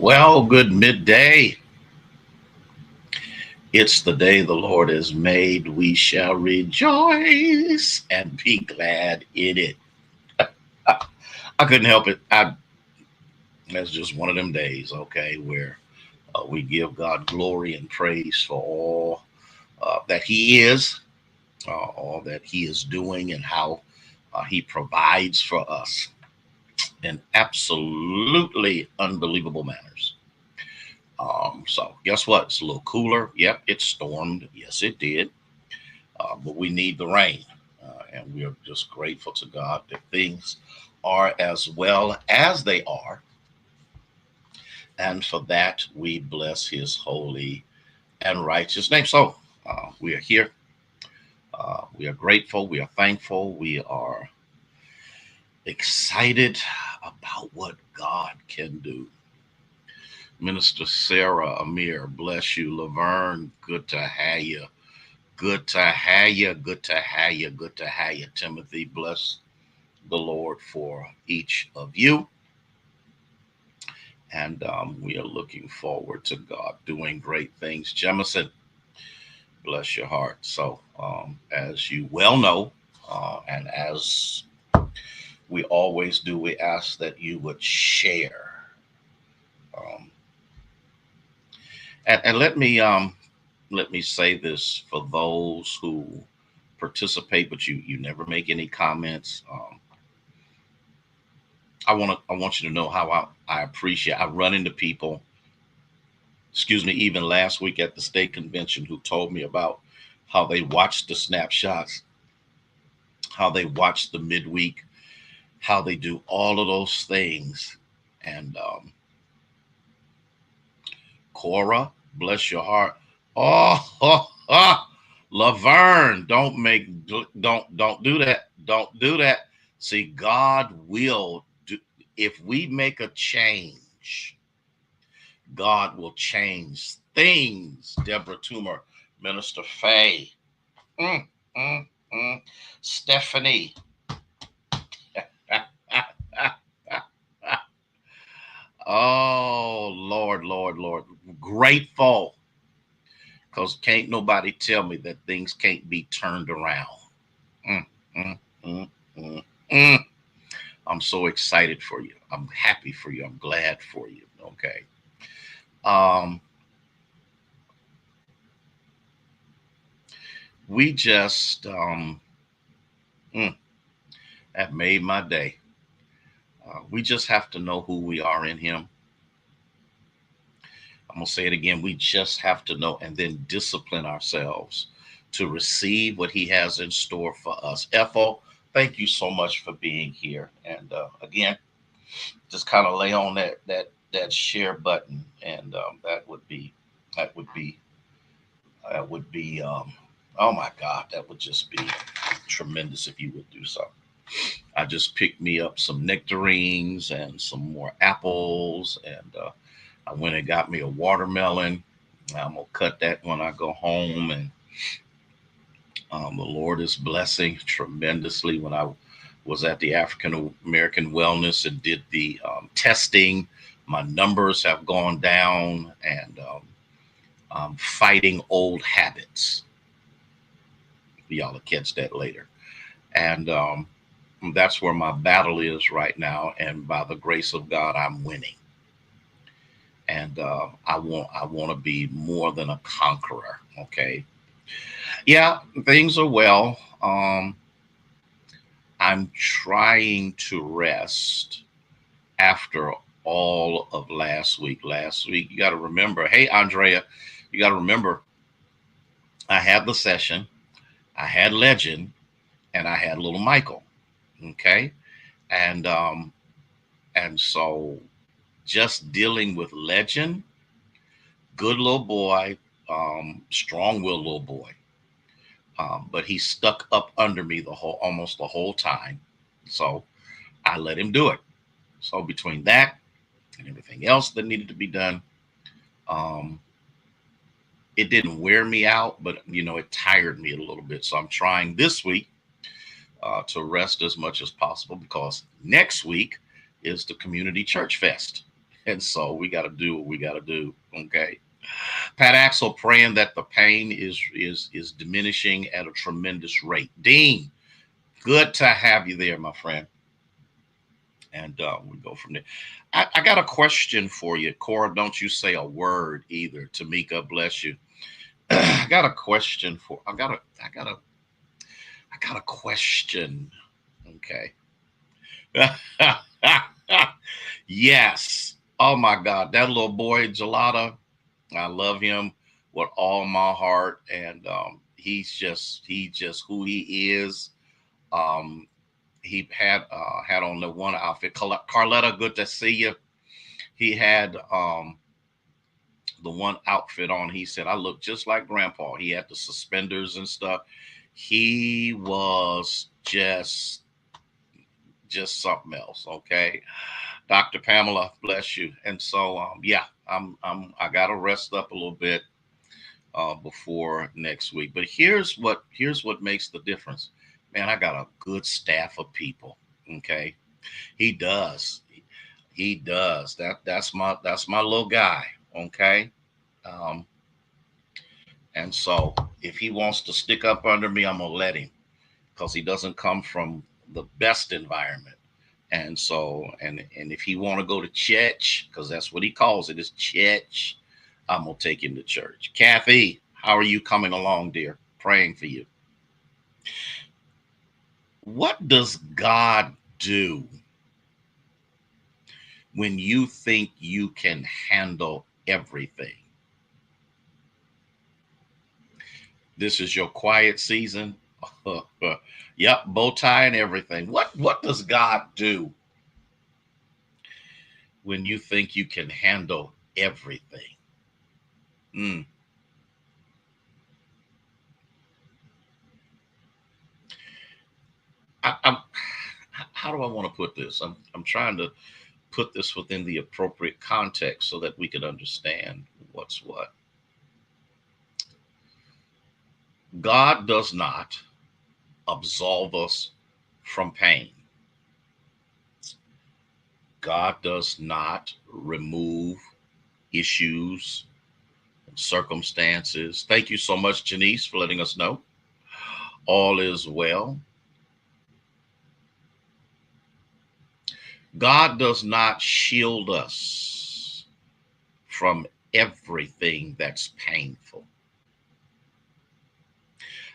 Well, good midday. It's the day the Lord has made. We shall rejoice and be glad in it. I couldn't help it. That's just one of them days, okay, where we give God glory and praise for all that He is, all that He is doing, and how He provides for us in absolutely unbelievable manners. So guess what? It's a little cooler. Yep, it stormed. Yes, it did. But we need the rain. And we are just grateful to God that things are as well as they are. And for that, we bless his holy and righteous name. So we are here. We are grateful. We are thankful. We are excited about what God can do. Minister Sarah Amir, bless you. Laverne, good to have you. Good to have you. Good to have you. Good to have you. Timothy, bless the Lord for each of you. And we are looking forward to God doing great things. Jemison, bless your heart. So, as you well know, and as we always do, we ask that you would share. Um, and let me say this for those who participate, but you never make any comments. I want you to know how I appreciate. I run into people, excuse me, even last week at the state convention, who told me about how they watched the snapshots, how they watched the midweek, how they do all of those things. And Cora, bless your heart. Oh, Laverne, don't do that. Don't do that. See, God will do. If we make a change, God will change things. Deborah Toomer, Minister Faye, mm, mm, mm. Stephanie. Oh, Lord, Lord, Lord. Grateful, because can't nobody tell me that things can't be turned around. Mm, mm, mm, mm, mm. I'm so excited for you. I'm happy for you. I'm glad for you. Okay. Um, we just mm, that made my day. We just have to know who we are in Him. I'm gonna say it again. We just have to know, and then discipline ourselves to receive what He has in store for us. Ethel, thank you so much for being here. And again, just kind of lay on that share button, and that would be that would be oh my God, that would just be tremendous if you would do so. I just picked me up some nectarines and some more apples, and I went and got me a watermelon. I'm gonna cut that when I go home, and the Lord is blessing tremendously. When I was at the African American Wellness and did the testing, my numbers have gone down, and I'm fighting old habits. Y'all will catch that later. And that's where my battle is right now. And by the grace of God, I'm winning. And I want to be more than a conqueror. Okay. Yeah, things are well. I'm trying to rest after all of last week. Last week, you got to remember. Hey, Andrea, you got to remember. I had the session. I had Legend, and I had Little Michael. Okay, and so just dealing with Legend, good little boy, strong-willed little boy, but he stuck up under me almost the whole time, so I let him do it. So between that and everything else that needed to be done, um, it didn't wear me out, but it tired me a little bit. So I'm trying this week to rest as much as possible, because next week is the Community Church Fest. And so we got to do what we got to do. Okay. Pat Axel praying that the pain is diminishing at a tremendous rate. Dean, good to have you there, my friend. And we go from there. I got a question for you, Cora. Don't you say a word either. Tamika, bless you. I got a question for. I got a question. Okay. Yes. Oh my God, that little boy Gelada. I love him with all my heart, and he's just who he is. Um, he had on the one outfit. Carletta, good to see you. He had the one outfit on. He said, "I look just like Grandpa." He had the suspenders and stuff. He was just something else. Okay, Dr. Pamela, bless you. And so, yeah, I got to rest up a little bit before next week. But here's what makes the difference. Man, I got a good staff of people. Okay, he does. He does. That's my little guy. Okay, um, and so if he wants to stick up under me, I'm gonna let him because he doesn't come from the best environment. And so, and if he want to go to church, because that's what he calls it, is church, I'm gonna take him to church. Kathy, how are you coming along, dear? Praying for you. What does God do when you think you can handle everything? This is your quiet season. Yep, bow tie and everything. What does God do when you think you can handle everything? Mm. I'm, how do I want to put this? I'm trying to put this within the appropriate context so that we can understand what's what. God does not absolve us from pain. God does not remove issues and circumstances. Thank you so much, Janice, for letting us know. All is well. God does not shield us from everything that's painful.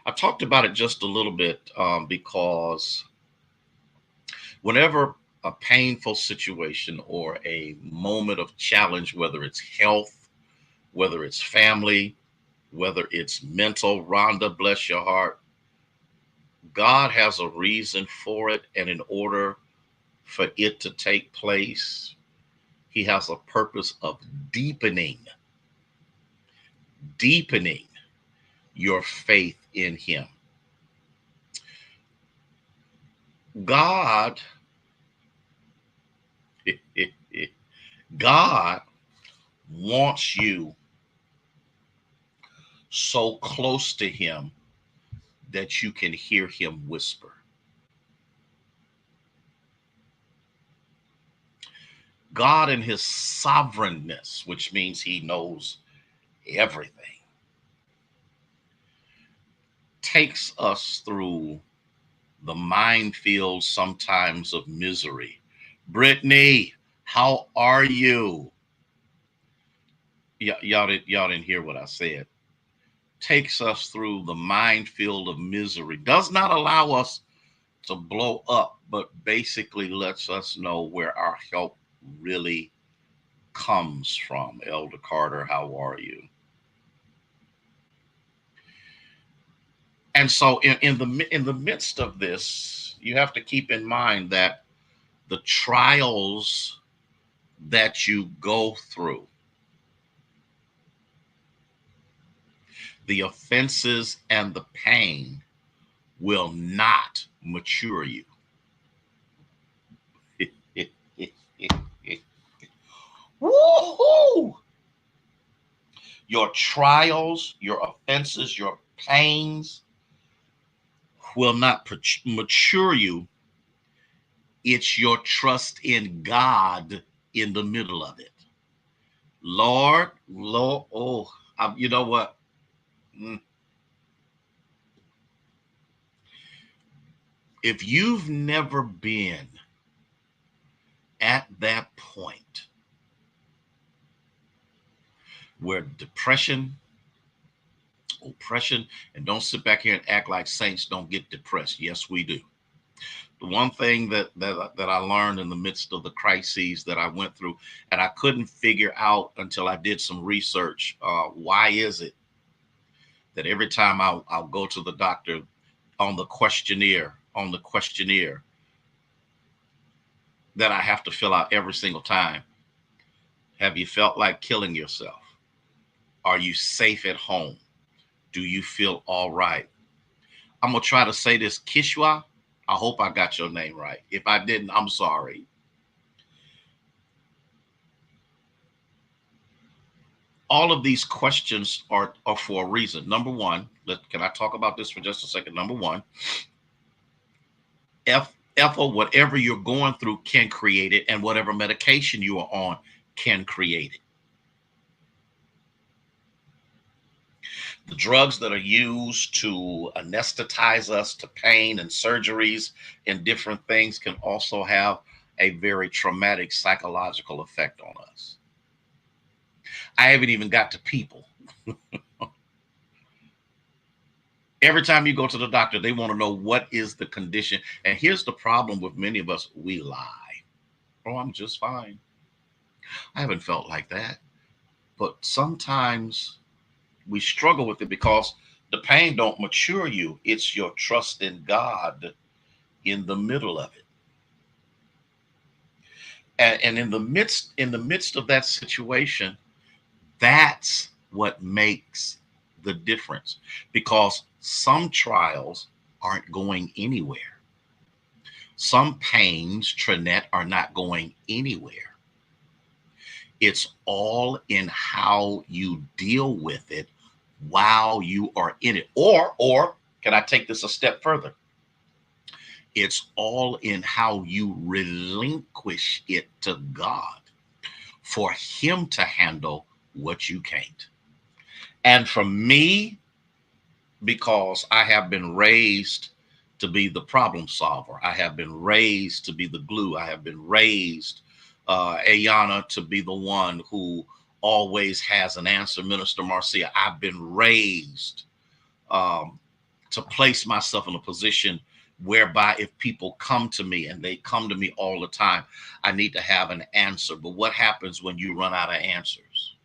I talked about it just a little bit because whenever a painful situation or a moment of challenge, whether it's health, whether it's family, whether it's mental, Rhonda, bless your heart, God has a reason for it. And in order for it to take place, He has a purpose of deepening your faith in Him. God, God wants you so close to Him that you can hear Him whisper. God, in His sovereignness, which means He knows everything, takes us through the minefield sometimes of misery. Brittany, how are you? Y'all didn't hear what I said. Takes us through the minefield of misery. Does not allow us to blow up, but basically lets us know where our help really comes from. Elder Carter, how are you? And so in the midst of this, you have to keep in mind that the trials that you go through, the offenses and the pain will not mature you. Woohoo! Your trials, your offenses, your pains will not mature you. It's your trust in God in the middle of it. Lord, oh, you know what? Mm. If you've never been at that point where depression, oppression, and don't sit back here and act like saints don't get depressed. Yes, we do. The one thing that I learned in the midst of the crises that I went through, and I couldn't figure out until I did some research, why is it that every time I'll go to the doctor on the questionnaire that I have to fill out every single time, have you felt like killing yourself? Are you safe at home? Do you feel all right? I'm gonna try to say this, Kishwa. I hope I got your name right. If I didn't, I'm sorry. All of these questions are for a reason. Number one, can I talk about this for just a second? Number one, Ethel, whatever you're going through can create it, and whatever medication you are on can create it. The drugs that are used to anesthetize us to pain and surgeries and different things can also have a very traumatic psychological effect on us. I haven't even got to people. Every time you go to the doctor, they want to know what is the condition. And here's the problem with many of us: we lie. Oh, I'm just fine. I haven't felt like that. But sometimes we struggle with it because the pain don't mature you. It's your trust in God in the middle of it. And in the midst of that situation, that's what makes the difference, because some trials aren't going anywhere. Some pains, Trinette, are not going anywhere. It's all in how you deal with it while you are in it. Or can I take this a step further? It's all in how you relinquish it to God for Him to handle what you can't. And for me, because I have been raised to be the problem solver, I have been raised to be the glue, I have been raised, Ayana, to be the one who always has an answer. Minister Marcia, I've been raised um, to place myself in a position whereby if people come to me, and they come to me all the time, I need to have an answer. But what happens when you run out of answers?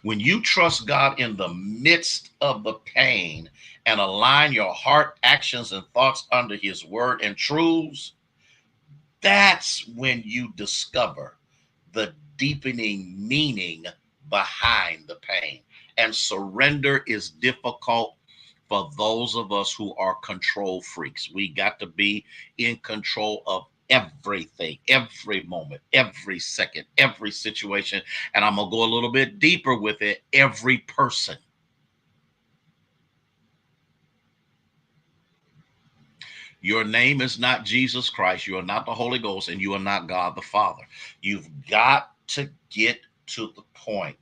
When you trust God in the midst of the pain and align your heart, actions, and thoughts under His word and truths, that's when you discover the deepening meaning behind the pain. And surrender is difficult for those of us who are control freaks. We got to be in control of everything, every moment, every second, every situation. And I'm going to go a little bit deeper with it: every person. Your name is not Jesus Christ. You are not the Holy Ghost, and you are not God the Father. You've got to get to the point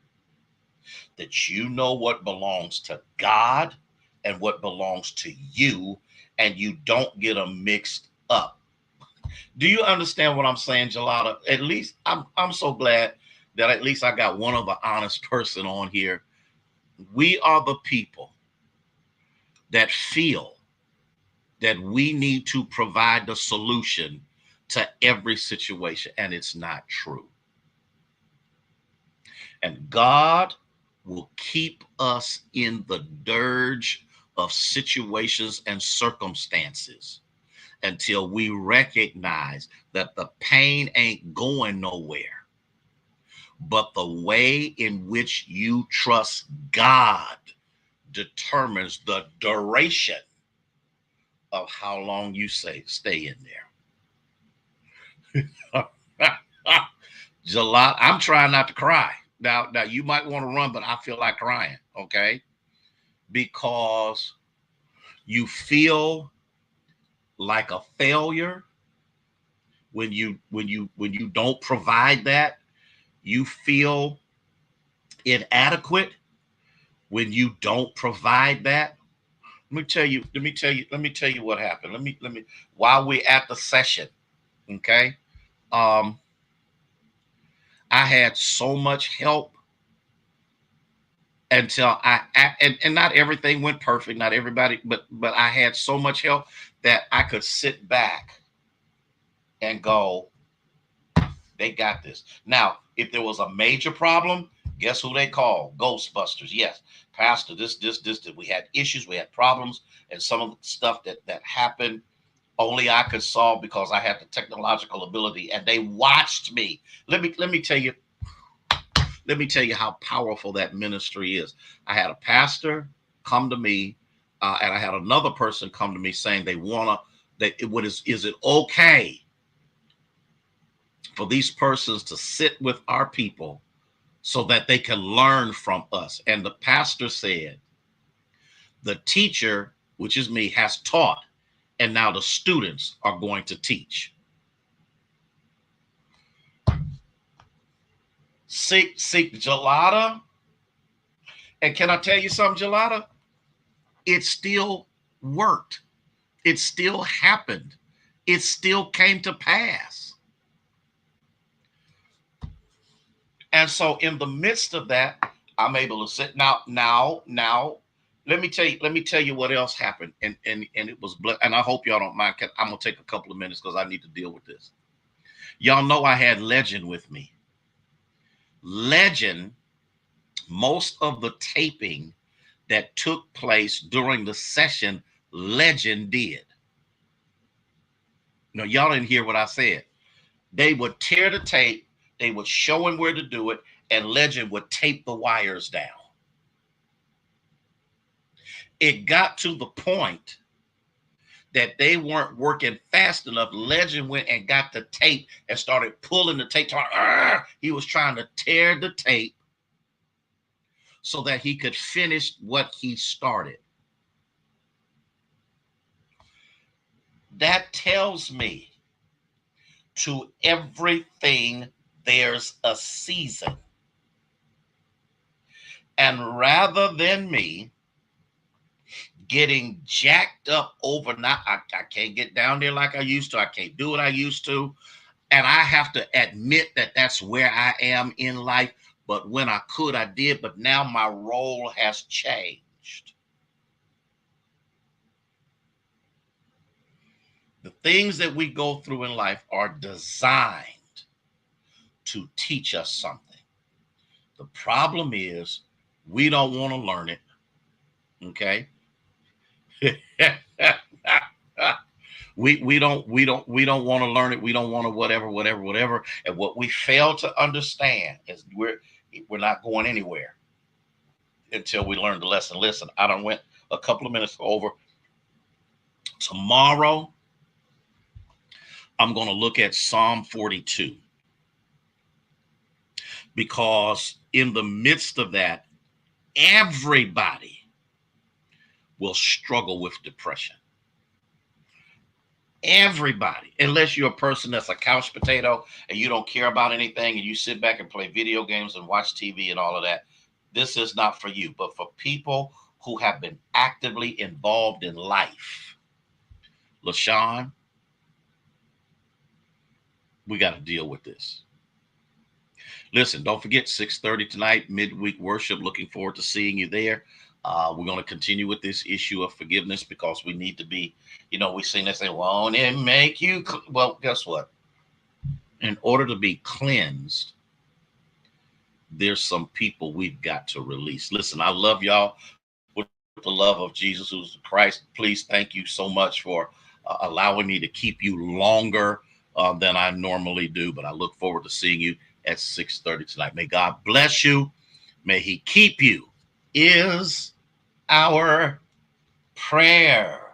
that you know what belongs to God and what belongs to you, and you don't get them mixed up. Do you understand what I'm saying, Gelada? At least I'm so glad that at least I got one other honest person on here. We are the people that feel that we need to provide the solution to every situation, and it's not true. And God will keep us in the dirge of situations and circumstances until we recognize that the pain ain't going nowhere, but the way in which you trust God determines the duration of how long you stay in there. July, I'm trying not to cry. Now you might want to run, but I feel like crying, okay? Because you feel like a failure when you don't provide that, you feel inadequate when you don't provide that. Let me tell you what happened. Let me while we're at the session, okay? Um, I had so much help until and not everything went perfect, not everybody, but I had so much help that I could sit back and go, they got this. Now, if there was a major problem, guess who they call? Ghostbusters. Yes, Pastor, this. We had issues, we had problems, and some of the stuff that happened only I could solve because I had the technological ability, and they watched me. Let me tell you. Let me tell you how powerful that ministry is. I had a pastor come to me, and I had another person come to me saying they wanna. What is it okay for these persons to sit with our people so that they can learn from us? And the pastor said, the teacher, which is me, has taught, and now the students are going to teach. See, Gelada, and can I tell you something, Gelada? It still worked. It still happened. It still came to pass. And so in the midst of that, I'm able to sit now. Let me tell you what else happened. And it was, and I hope y'all don't mind. I'm gonna take a couple of minutes because I need to deal with this. Y'all know I had Legend with me. Legend, most of the taping that took place during the session, Legend did. No, y'all didn't hear what I said. They would tear the tape, they would show him where to do it, and Legend would tape the wires down. It got to the point that they weren't working fast enough. Legend went and got the tape and started pulling the tape. He was trying to tear the tape so that he could finish what he started. That tells me, to everything there's a season. And rather than me getting jacked up overnight, I can't get down there like I used to. I can't do what I used to. And I have to admit that that's where I am in life. But when I could, I did. But now my role has changed. The things that we go through in life are designed to teach us something. The problem is we don't want to learn it. Okay. we don't want to learn it. We don't want to whatever. And what we fail to understand is we're not going anywhere until we learn the lesson. Listen, I done went a couple of minutes over. Tomorrow, I'm going to look at Psalm 42, because in the midst of that, everybody will struggle with depression. Everybody, unless you're a person that's a couch potato and you don't care about anything and you sit back and play video games and watch TV and all of that, this is not for you. But for people who have been actively involved in life, LaShawn, we got to deal with this. Listen, don't forget 6:30 tonight, midweek worship. Looking forward to seeing you there. We're going to continue with this issue of forgiveness because we need to be, we sing that say, won't it make you? Well, guess what? In order to be cleansed, there's some people we've got to release. Listen, I love y'all with the love of Jesus, who's Christ. Please, thank you so much for allowing me to keep you longer than I normally do. But I look forward to seeing you at 6:30 tonight. May God bless you. May he keep you, is our prayer.